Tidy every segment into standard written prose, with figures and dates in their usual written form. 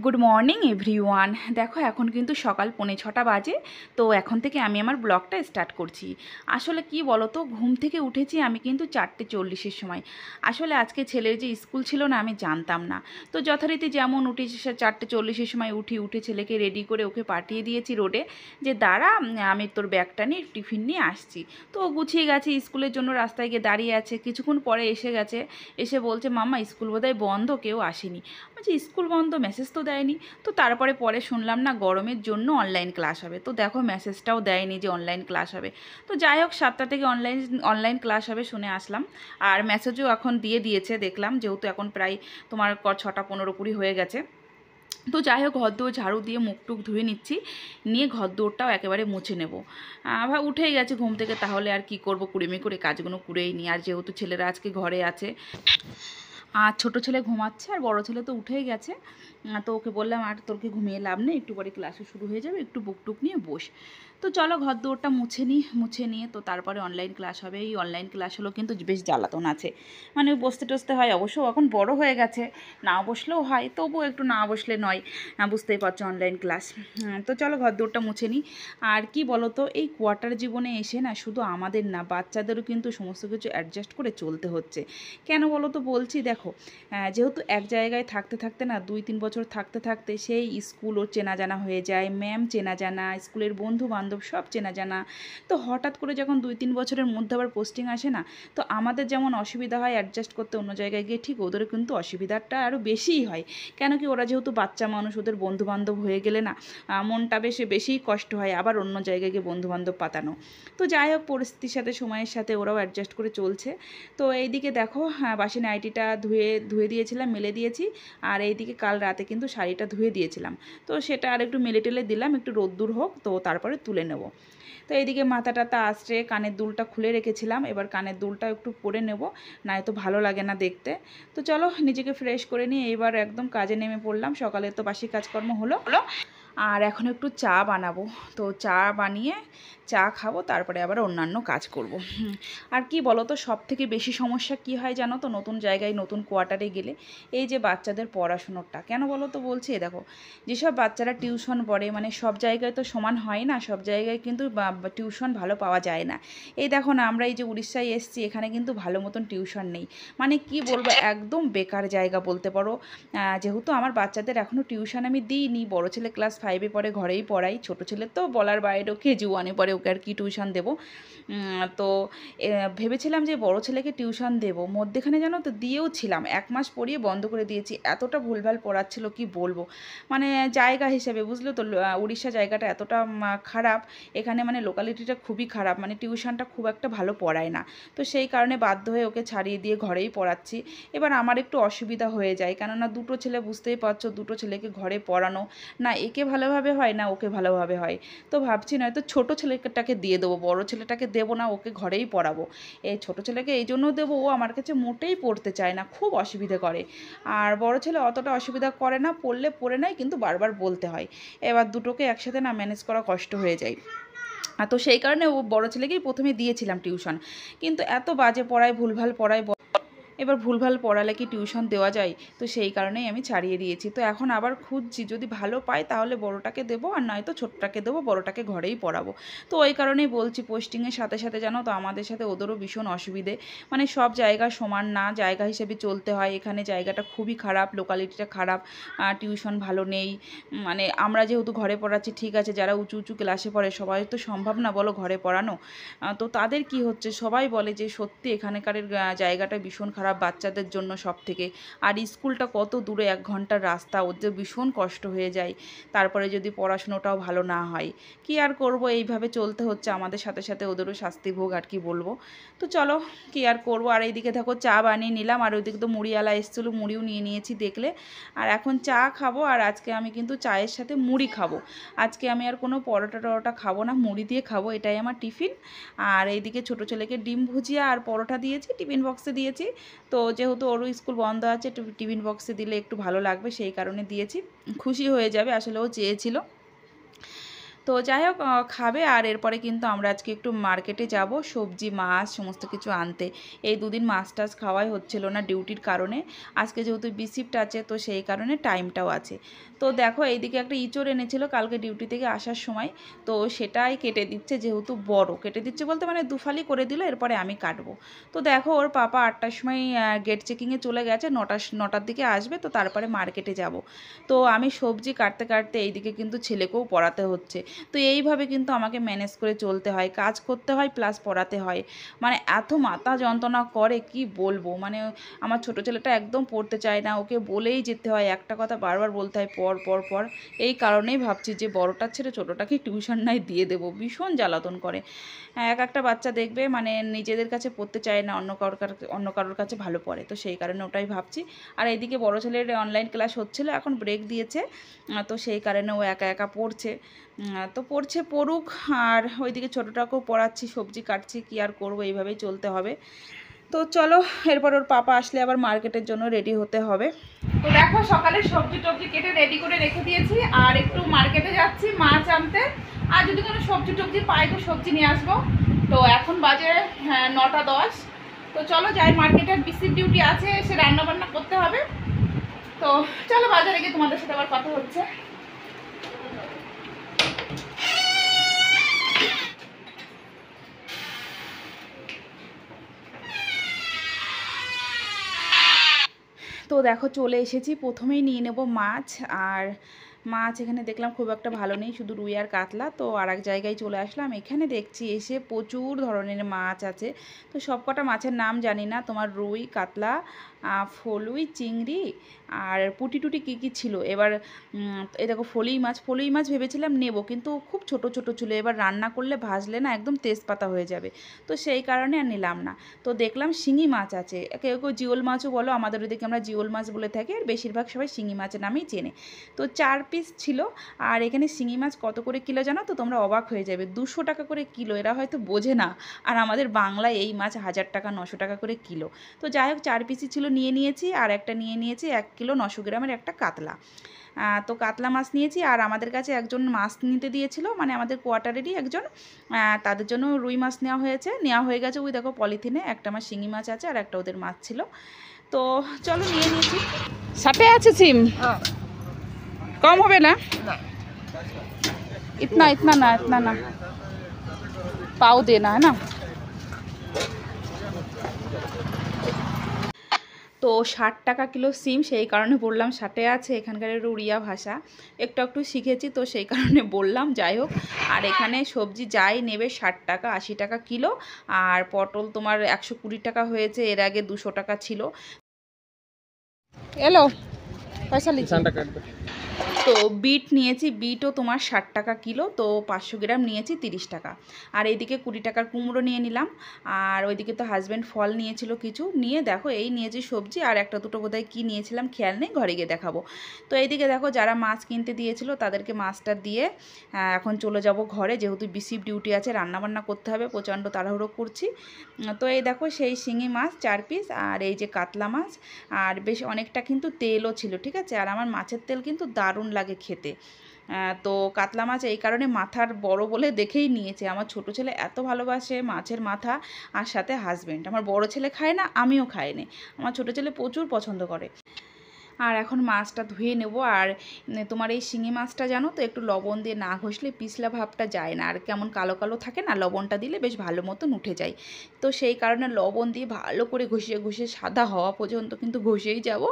Good morning everyone. দেখো এখন কিন্তু সকাল 6:45 বাজে। তো এখন থেকে আমি আমার ব্লগটা স্টার্ট করছি। আসলে কি বলো তো, ঘুম থেকে উঠেছি আমি কিন্তু 4:40-এর সময়। আসলে আজকে ছেলের যে স্কুল ছিল না, আমি জানতাম না। তো যথারীতি যেমন উঠি, সে 4:40-এর সময় উঠে ছেলেকে রেডি করে ওকে পাঠিয়ে দিয়েছি রোডে, যে দাঁড়া, আমি তোর ব্যাগটা নিয়ে টিফিন নিয়ে আসছি। তো ও গুছিয়ে গেছে, স্কুলের জন্য রাস্তায় গিয়ে দাঁড়িয়ে আছে। কিছুক্ষণ পরে এসে গেছে, এসে বলছে মাম্মা স্কুল বোধহয় বন্ধ, কেউ আসেনি। বলছি স্কুল বন্ধ, মেসেজ তো দেয়নি। তো পরে শুনলাম না গরমের জন্য অনলাইন ক্লাস হবে। তো দেখো মেসেজটাও দেয়নি যে অনলাইন ক্লাস হবে। তো যাই হোক, 7টা থেকে অনলাইন অনলাইন ক্লাস হবে শুনে আসলাম। আর মেসেজও এখন দিয়ে দিয়েছে দেখলাম, যেহেতু এখন প্রায় তোমার 6:15 হয়ে গেছে। তো যাই হোক, ঘরদোর ঝাড়ু দিয়ে মুখ টুক ধুয়ে নিচ্ছি, নিয়ে ঘরদোরটাও একেবারে মুছে নেব। উঠেই গেছে ঘুম থেকে, তাহলে আর কি করব, কুড়েমি করে কাজগুলো কুড়েই নিই। আর যেহেতু ছেলেরা আজকে ঘরে আছে, আর ছোটো ছেলে ঘুমাচ্ছে আর বড় ছেলে তো উঠেই গেছে। তো ওকে বললাম আর তোকে ঘুমিয়ে লাভ নেই, একটু পরে ক্লাসে শুরু হয়ে যাবে, একটু বুক টুক নিয়ে বস। তো চলো ঘর দুয়ারটা মুছে নিয়ে তো তারপরে অনলাইন ক্লাস হবে। এই অনলাইন ক্লাস হলো কিন্তু বেশ জ্বালাতন আছে, মানে বসতে টসতে হয়। অবশ্য এখন বড় হয়ে গেছে, না বসলেও হয়, তবুও একটু না বসলে নয়। বুঝতেই পারছো অনলাইন ক্লাস। তো চলো ঘর দুয়ারটা মুছে নিই। আর কি বলো তো, এই কোয়ার্টার জীবনে এসে না, শুধু আমাদের না, বাচ্চাদেরও কিন্তু সমস্ত কিছু অ্যাডজাস্ট করে চলতে হচ্ছে। কেন বলো তো বলছি, দেখো যেহেতু এক জায়গায় থাকতে থাকতে না, 2-3 বছর থাকতে থাকতে সেই স্কুলও চেনা জানা হয়ে যায়, ম্যাম চেনা জানা, স্কুলের বন্ধু বান্ধব সব চেনা জানা। তো হঠাৎ করে যখন 2-3 বছরের মধ্যে আবার পোস্টিং আসে না, তো আমাদের যেমন অসুবিধা হয় অ্যাডজাস্ট করতে অন্য জায়গায় গিয়ে, ঠিক ওদেরও কিন্তু অসুবিধাটা আরও বেশিই হয়। কেন কি, ওরা যেহেতু বাচ্চা মানুষ, ওদের বন্ধু বান্ধব হয়ে গেলে না মনটা বেশিই কষ্ট হয় আবার অন্য জায়গায় গিয়ে বন্ধু বান্ধব পাতানো। তো যাই হোক, পরিস্থিতির সাথে সময়ের সাথে ওরাও অ্যাডজাস্ট করে চলছে। তো এইদিকে দেখো, বাসি নাইটিটা ধুয়ে ধুয়ে দিয়েছিলাম, মেলে দিয়েছি। আর এইদিকে কাল রাতে কিন্তু শাড়িটা ধুয়ে দিয়েছিলাম। তো সেটা আর একটু মেলে টেলে দিলাম, একটু রোদ্দুর হোক, তো তারপরে তুলে নেব। তো এইদিকে মাথা টাথা আসছে, কানের দুলটা খুলে রেখেছিলাম, এবার কানের দুলটা একটু পরে নেব, নয়তো ভালো লাগে না দেখতে। তো চলো নিজেকে ফ্রেশ করে নিয়ে এবার একদম কাজে নেমে পড়লাম। সকালে তো বাসি কাজকর্ম হলো। আর এখন একটু চা বানাবো। তো চা বানিয়ে চা খাবো, তারপরে আবার অন্যান্য কাজ করব। আর কি বলো তো, সবথেকে বেশি সমস্যা কি হয় জানো তো, নতুন জায়গায় নতুন কোয়ার্টারে গেলে, এই যে বাচ্চাদের পড়াশুনোটা। কেন বলো তো বলছি, দেখো যেসব বাচ্চারা টিউশন পড়ে, মানে সব জায়গায় তো সমান হয় না, সব জায়গায় কিন্তু টিউশন ভালো পাওয়া যায় না। এই দেখো না, আমরা এই যে উড়িষ্যায় এসেছি, এখানে কিন্তু ভালো মতন টিউশন নেই। মানে কি বলবো, একদম বেকার জায়গা বলতে পারো। যেহেতু আমার বাচ্চাদের এখনও টিউশন আমি দিইনি, বড় ছেলে ক্লাস 5-এ পড়ে, ঘরেই পড়াই। ছোটো ছেলে তো বলার বাইরে, KG 1-এ পড়ে, ওকে আর কি টিউশন দেবো। তো ভেবেছিলাম যে বড় ছেলেকে টিউশন দেবো, মধ্যেখানে জানো তো দিয়েও ছিলাম, 1 মাস পড়িয়ে বন্ধ করে দিয়েছি। এতটা ভুলভাল পড়াচ্ছিল কি বলবো। মানে জায়গা হিসেবে বুঝলো তো, উড়িষ্যা জায়গাটা এতটা খারাপ, এখানে মানে লোকালিটিটা খুবই খারাপ, মানে টিউশনটা খুব একটা ভালো পড়ায় না। তো সেই কারণে বাধ্য হয়ে ওকে ছাড়িয়ে দিয়ে ঘরেই পড়াচ্ছি। এবার আমার একটু অসুবিধা হয়ে যায়, কেননা দুটো ছেলে, বুঝতেই পারছো, দুটো ছেলেকে ঘরে পড়ানো, না একে ভালোভাবে হয় না ওকে ভালোভাবে হয়। তো ভাবছি নয়তো ছোটো ছেলেটাকে দিয়ে দেবো, বড় ছেলেটাকে দেবো না, ওকে ঘরেই পড়াবো। এই ছোটো ছেলেকে এই জন্য দেবো, ও আমার কাছে মোটেই পড়তে চায় না, খুব অসুবিধে করে। আর বড় ছেলে অতটা অসুবিধা করে না, পড়লে পড়ে নেয়, কিন্তু বারবার বলতে হয়। এবার দুটোকে একসাথে না ম্যানেজ করা কষ্ট হয়ে যায়। তো সেই কারণে ও বড় ছেলেকেই প্রথমে দিয়েছিলাম টিউশন, কিন্তু এত বাজে পড়ায়, ভুলভাল পড়ায়। এবার ভুলভাল পড়ালে কি টিউশন দেওয়া যায়? তো সেই কারণেই আমি ছাড়িয়ে দিয়েছি। তো এখন আবার খুঁজছি, যদি ভালো পাই তাহলে বড়টাকে দেবো, আর নয়তো ছোটটাকে দেবো, বড়টাকে ঘরেই পড়াবো। তো ওই কারণেই বলছি, পোস্টিংয়ের সাথে সাথে জানো তো আমাদের সাথে ওদেরও ভীষণ অসুবিধে। মানে সব জায়গা সমান না, জায়গা হিসেবে চলতে হয়। এখানে জায়গাটা খুবই খারাপ, লোকালিটিটা খারাপ, টিউশন ভালো নেই। মানে আমরা যেহেতু ঘরে পড়াচ্ছি ঠিক আছে, যারা উঁচু উঁচু ক্লাসে পড়ে সবাই তো সম্ভব না বলো ঘরে পড়ানো। তো তাদের কি হচ্ছে, সবাই বলে যে সত্যি এখানকার জায়গাটা ভীষণ খারাপ বাচ্চাদের জন্য সব থেকে। আর স্কুলটা কত দূরে, 1 ঘন্টার রাস্তা, ওদের ভীষণ কষ্ট হয়ে যায়। তারপরে যদি পড়াশুনোটাও ভালো না হয়, কি আর করব, এইভাবে চলতে হচ্ছে আমাদের সাথে সাথে ওদেরও শাস্তি ভোগ, আর কি বলবো। তো চলো কি আর করব। আর এইদিকে দেখো চা বানিয়ে নিলাম, আর ওইদিকে তো মুড়িওয়ালা এসেছিলো, মুড়িও নিয়ে নিয়েছি দেখলে। আর এখন চা খাবো, আর আজকে আমি কিন্তু চায়ের সাথে মুড়ি খাবো। আজকে আমি আর কোনো পরোটা টরোটা খাবো না, মুড়ি দিয়ে খাবো, এটাই আমার টিফিন। আর এইদিকে ছোটো ছেলেকে ডিম ভুজিয়া আর পরোটা দিয়েছি, টিফিন বক্সে দিয়েছি। তো যেহেতু ওরও স্কুল বন্ধ আছে, টিফিন বক্সে দিলে একটু ভালো লাগবে, সেই কারণে দিয়েছি। খুশি হয়ে যাবে, আসলে ও চেয়েছিল। তো যাই হোক খাবে। আর এরপরে কিন্তু আমরা আজকে একটু মার্কেটে যাব সবজি মাছ সমস্ত কিছু আনতে। এই দুদিন মাছ টাছ খাওয়াই হচ্ছিল না ডিউটির কারণে। আজকে যেহেতু বিসিফট আছে তো সেই কারণে টাইমটাও আছে। তো দেখো এইদিকে একটা ইঁচড় এনেছিল কালকে ডিউটি থেকে আসার সময়, তো সেটাই কেটে দিচ্ছে, যেহেতু বড় কেটে দিচ্ছে বলতে মানে দুফালি করে দিল, এরপরে আমি কাটবো। তো দেখো ওর পাপা 8টার সময় গেট চেকিংয়ে চলে গেছে, 9টার দিকে আসবে, তো তারপরে মার্কেটে যাব। তো আমি সবজি কাটতে কাটতে এইদিকে কিন্তু ছেলেকেও পড়াতে হচ্ছে। তো এইভাবে কিন্তু আমাকে ম্যানেজ করে চলতে হয়, কাজ করতে হয় প্লাস পড়াতে হয়। মানে এত মাথা যন্ত্রণা করে কি বলবো। মানে আমার ছোটো ছেলেটা একদম পড়তে চায় না, ওকে বলেই যেতে হয়, একটা কথা বারবার বলতে হয় পড় পড় পড়। এই কারণেই ভাবছি যে বড়টার ছেড়ে ছোটোটাকে টিউশন নাই দিয়ে দেবো, ভীষণ জ্বালাতন করে। এক একটা বাচ্চা দেখবে মানে নিজেদের কাছে পড়তে চায় না, অন্য কারোর কাছে ভালো পড়ে, তো সেই কারণে ওটাই ভাবছি। আর এইদিকে বড় ছেলের অনলাইন ক্লাস হচ্ছিলো, এখন ব্রেক দিয়েছে, তো সেই কারণে ও একা একা পড়ছে। তো পড়ছে পড়ুক, আর ওইদিকে ছোটোটাকেও পড়াচ্ছি, সবজি কাটছি, কী আর করবো, এইভাবেই চলতে হবে। তো চলো এরপর ওর পাপা আসলে আবার মার্কেটের জন্য রেডি হতে হবে। তো দেখো সকালে সবজি টবজি কেটে রেডি করে রেখে দিয়েছি, আর একটু মার্কেটে যাচ্ছি মাছ আনতে। আর যদি কোনো সবজি টবজি পাই তো সবজি নিয়ে আসবো। তো এখন বাজে 9টা 10। তো চলো যাই, মার্কেটের বিসির ডিউটি আছে, এসে রান্না বান্না করতে হবে। তো চলো বাজারে গিয়ে তোমাদের সাথে আবার কথা হচ্ছে। তো দেখো চলে এসেছি, প্রথমেই নিয়ে নেব মাছ। আর মাছ এখানে দেখলাম খুব একটা ভালো নেই, শুধু রুই আর কাতলা। তো আর এক জায়গায় চলে আসলাম, এখানে দেখছি এসে প্রচুর ধরনের মাছ আছে। তো সব কটা মাছের নাম জানি না, তোমার রুই কাতলা ফলুই চিংড়ি আর পুটি টুটি কী কী ছিল। এবার এই দেখো ফলুই মাছ ভেবেছিলাম নেব, কিন্তু খুব ছোট ছোট ছিল, এবার রান্না করলে ভাজলে না একদম তেজপাতা হয়ে যাবে, তো সেই কারণে আর নিলাম না। তো দেখলাম শিঙি মাছ আছে, কেউ কেউ জিওল মাছও বলো, আমাদের ওদিকে আমরা জিওল মাছ বলে থাকি, আর বেশিরভাগ সবাই শিঙি মাছের নামেই চেনে। তো 4 পিস ছিল। আর এখানে শিঙি মাছ কত করে কিলো জানো তো, তোমরা অবাক হয়ে যাবে, 200 টাকা করে কিলো। এরা হয়তো বোঝে না, আর আমাদের বাংলায় এই মাছ 1000 টাকা 900 টাকা করে কিলো। তো যাই হোক 4 পিসই ছিল, নিয়ে নিয়েছি। আর একটা নিয়ে নিয়েছি 1 কিলো 900 গ্রামের একটা কাতলা। তো কাতলা মাছ নিয়েছি। আর আমাদের কাছে একজন মাছ নিতে দিয়েছিল, মানে আমাদের কোয়ার্টারেরই একজন, তাদের জন্য রুই মাছ নেওয়া হয়ে গেছে। ওই দেখো পলিথিনে একটা মাছ শিঙি মাছ আছে, আর একটা ওদের মাছ ছিল। তো চলো নিয়ে নিয়েছি। 60 আছে সিম, কম হবে না? इतना इतना ना पाव देना है ना। তো 60 টাকা কিলো সিম, সেই কারণে বললাম 60 আছে। এখানকার উড়িয়া ভাষা একটু একটু শিখেছি, তো সেই কারণে বললাম। যাই হোক, আর এখানে সবজি যাই নেবে 60 টাকা 80 টাকা কিলো। আর পটল তোমার 120 টাকা হয়েছে, এর আগে 200 টাকা ছিল। এলো পয়সা লিখি। তো বিট নিয়েছি, বিটও তোমার 60 টাকা কিলো, তো 500 গ্রাম নিয়েছি 30 টাকা। আর এইদিকে 20 টাকার কুমড়ো নিয়ে নিলাম। আর ওইদিকে তো হাজব্যান্ড ফল নিয়েছিল কিছু, নিয়ে দেখো এই নিয়েছি সবজি। আর একটা দুটো বোধহয় কী নিয়েছিলাম খেয়াল নেই, ঘরে গিয়ে দেখাবো। তো এইদিকে দেখো যারা মাছ কিনতে দিয়েছিল তাদেরকে মাছটা দিয়ে এখন চলে যাব ঘরে, যেহেতু বিসিপ ডিউটি আছে, রান্নাবান্না করতে হবে, প্রচণ্ড তাড়াহুড়ো করছি। তো এই দেখো সেই শিঙি মাছ 4 পিস, আর এই যে কাতলা মাছ। আর বেশ অনেকটা কিন্তু তেলও ছিল, ঠিক আছে। আর আমার মাছের তেল কিন্তু দারুণ লাগে খেতে। তো কাতলা মাছ এই কারণে মাথার বড় বলে দেখেই নিয়েছে। আমার ছোট ছেলে এত ভালোবাসে মাছের মাথা, আর সাথে হাজব্যান্ড। আমার বড় ছেলে খায় না, আমিও খাইনি, আমার ছোট ছেলে প্রচুর পছন্দ করে। আর এখন মাছটা ধুয়ে নেব। আর তোমার এই শিঙি মাছটা জানো তো, একটু লবণ দিয়ে না ঘষলে পিছলা ভাবটা যায় না, আর কেমন কালো কালো থাকে না, লবণটা দিলে বেশ ভালো মতন উঠে যায়। তো সেই কারণে লবণ দিয়ে ভালো করে ঘষিয়ে ঘষিয়ে সাদা হওয়া পর্যন্ত কিন্তু ঘষেই যাব।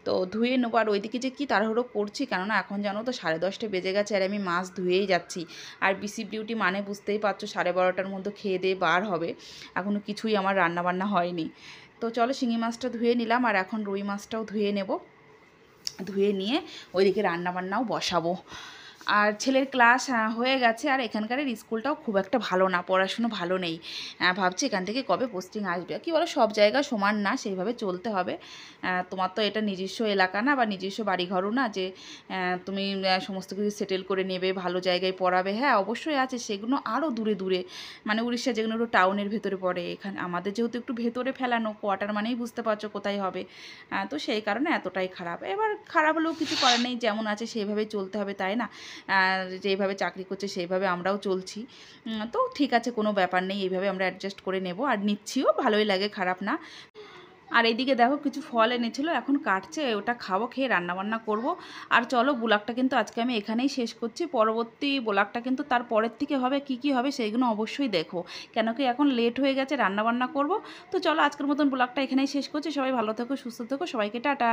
তো ধুয়ে নেবো। আর ওইদিকে যে কী তাড়াহুড়ো করছি, কেননা এখন জানো তো 10:30 বেজে গেছে, আর আমি মাছ ধুয়েই যাচ্ছি। আর বিসিপ ডিউটি মানে বুঝতেই পারছো, 12:30টার মধ্যে খেয়ে দিয়ে বার হবে, এখনও কিছুই আমার রান্নাবান্না হয়নি। তো চলো শিঙি মাছটা ধুয়ে নিলাম, আর এখন রুই মাছটাও ধুয়ে নেব। ধুয়ে নিয়ে ওইদিকে রান্নাবান্নাও বসাবো। আর ছেলের ক্লাস হয়ে গেছে। আর এখানকার স্কুলটাও খুব একটা ভালো না, পড়াশুনো ভালো নেই। ভাবছি এখান থেকে কবে পোস্টিং আসবে। কি বলো, সব জায়গা সমান না, সেইভাবে চলতে হবে। তোমার তো এটা নিজস্ব এলাকা না, বা নিজস্ব বাড়িঘরও না যে তুমি সমস্ত কিছু সেটেল করে নেবে, ভালো জায়গায় পড়াবে। হ্যাঁ অবশ্যই আছে, সেগুলো আরও দূরে দূরে, মানে উড়িষ্যা যেগুলো একটু টাউনের ভেতরে পড়ে। এখানে আমাদের যেহেতু একটু ভেতরে ফেলানো, কোয়ার্টার মানেই বুঝতে পারছো কোথায় হবে। তো সেই কারণে এতটাই খারাপ। এবার খারাপ হলেও কিছু করার নেই, যেমন আছে সেইভাবেই চলতে হবে, তাই না। যেইভাবে চাকরি করছে সেইভাবে আমরাও চলছি। তো ঠিক আছে, কোনো ব্যাপার নেই, এইভাবে আমরা অ্যাডজাস্ট করে নেব, আর নিচ্ছিও, ভালোই লাগে, খারাপ না। আর এইদিকে দেখো কিছু ফল এনেছিল, এখন কাটছে, ওটা খাবো, খেয়ে রান্নাবান্না করব। আর চলো, ব্লগটা কিন্তু আজকে আমি এখানেই শেষ করছি। পরবর্তী ব্লগটা কিন্তু তার পরের থেকে হবে, কি কি হবে সেইগুলো অবশ্যই দেখো, কেন কি এখন লেট হয়ে গেছে, রান্নাবান্না করব। তো চলো, আজকের মতন ব্লগটা এখানেই শেষ করছি। সবাই ভালো থেকো, সুস্থ থেকো, সবাইকে টাটা।